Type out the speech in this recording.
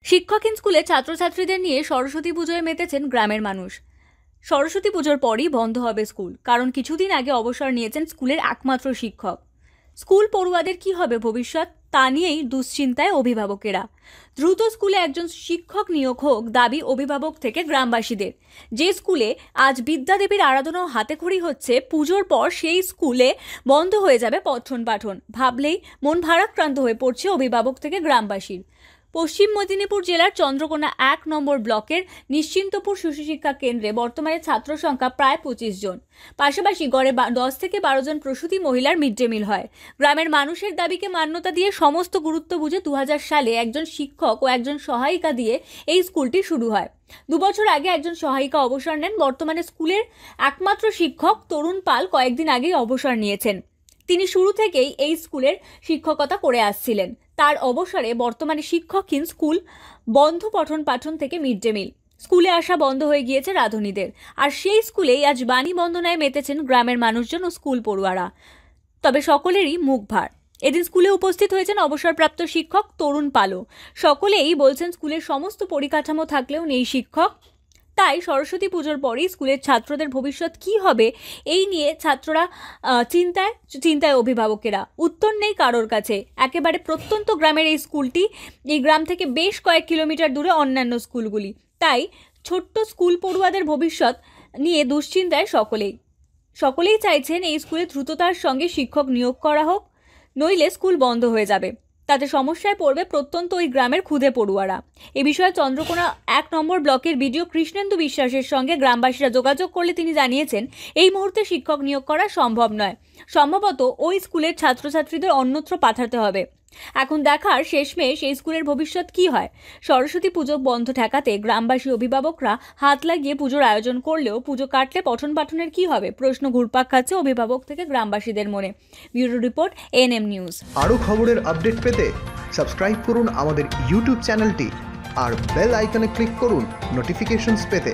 শিক্ষকহীন স্কুলে ছাত্রছাত্রীদের নিয়ে সরস্বতী পুজোয় মেতেছেন গ্রামের মানুষ। সরস্বতী পুজোর পরই বন্ধ হবে স্কুল, কারণ কিছুদিন আগে অবসর নিয়েছেন স্কুলের একমাত্র শিক্ষক। স্কুল পড়ুয়াদের কি হবে ভবিষ্যৎ, তা নিয়েই দুশ্চিন্তায় অভিভাবকেরা। দ্রুত স্কুলে একজন শিক্ষক নিয়োগ হোক দাবি অভিভাবক থেকে গ্রামবাসীদের। যে স্কুলে আজ বিদ্যাদেবীর আরাধনাও হাতেখড়ি হচ্ছে, পুজোর পর সেই স্কুলে বন্ধ হয়ে যাবে পঠন পাঠন। ভাবলেই মন ভারাক্রান্ত হয়ে পড়ছে অভিভাবক থেকে গ্রামবাসীর। পশ্চিম মেদিনীপুর জেলার চন্দ্রকোনা ১ নম্বর ব্লকের নিশ্চিন্তপুর শিশু শিক্ষা কেন্দ্রে বর্তমানে ছাত্র সংখ্যা প্রায় ২৫ জন। পাশাপাশি গড়ে ১০ থেকে ১২ জন প্রসূতি মহিলার মিড ডে মিল হয়। গ্রামের মানুষের দাবিকে মান্যতা দিয়ে সমস্ত গুরুত্ব বুঝে ২০০০ সালে একজন শিক্ষক ও একজন সহায়িকা দিয়ে এই স্কুলটি শুরু হয়। ২ বছর আগে একজন সহায়িকা অবসর নেন। বর্তমানে স্কুলের একমাত্র শিক্ষক তরুণ পাল কয়েকদিন আগেই অবসর নিয়েছেন। তিনি শুরু থেকেই এই স্কুলের শিক্ষকতা করে আসছিলেন। তার অবসরে বর্তমানে শিক্ষকহীন স্কুল বন্ধ, পঠন পাঠন থেকে মিড ডে মিল। স্কুলে আসা বন্ধ হয়ে গিয়েছে রাঁধুনিদের। আর সেই স্কুলেই আজ বাণী বন্দনায় মেতেছেন গ্রামের মানুষজন ও স্কুল পড়ুয়ারা। তবে সকলেরই মুখ ভার। এদিন স্কুলে উপস্থিত হয়েছেন অবসরপ্রাপ্ত শিক্ষক তরুণ পালও। সকলেই বলছেন স্কুলের সমস্ত পরিকাঠামো থাকলেও নেই শিক্ষক। তাই সরস্বতী পুজোর পরেই স্কুলের ছাত্রদের ভবিষ্যৎ কি হবে এই নিয়ে ছাত্ররা চিন্তায় অভিভাবকেরা। উত্তর নেই কারোর কাছে। একেবারে প্রত্যন্ত গ্রামের এই স্কুলটি, এই গ্রাম থেকে বেশ কয়েক কিলোমিটার দূরে অন্যান্য স্কুলগুলি। তাই ছোট্ট স্কুল পড়ুয়াদের ভবিষ্যৎ নিয়ে দুশ্চিন্তায় সকলেই চাইছেন এই স্কুলে দ্রুততার সঙ্গে শিক্ষক নিয়োগ করা হোক, নইলে স্কুল বন্ধ হয়ে যাবে। তাতে সমস্যায় পড়বে প্রত্যন্ত ওই গ্রামের ক্ষুদে পড়ুয়ারা। এ বিষয়ে চন্দ্রকোনা ১ নম্বর ব্লকের বিডিও কৃষ্ণেন্দু বিশ্বাসের সঙ্গে গ্রামবাসীরা যোগাযোগ করলে তিনি জানিয়েছেন, এই মুহূর্তে শিক্ষক নিয়োগ করা সম্ভব নয়। সম্ভবত ওই স্কুলের ছাত্রছাত্রীদের অন্যত্র পাঠাতে হবে। এখন দেখার শেষমেশ এই স্কুলের ভবিষ্যৎ কি হয়। সরস্বতী পুজো বন্ধ ঠেকাতে গ্রামবাসী অভিভাবকরা হাত লাগিয়ে পুজোর আয়োজন করলেও পুজো কাটলে পঠন পাঠনের কি হবে, প্রশ্ন ঘুরপাক খাচ্ছে অভিভাবক থেকে গ্রামবাসীদের মনে। Bureau report, ANM news. আরও খবরের আপডেট পেতে সাবস্ক্রাইব করুন আমাদের ইউটিউব চ্যানেলটি আর বেল আইকনে ক্লিক করুন নোটিফিকেশনস পেতে।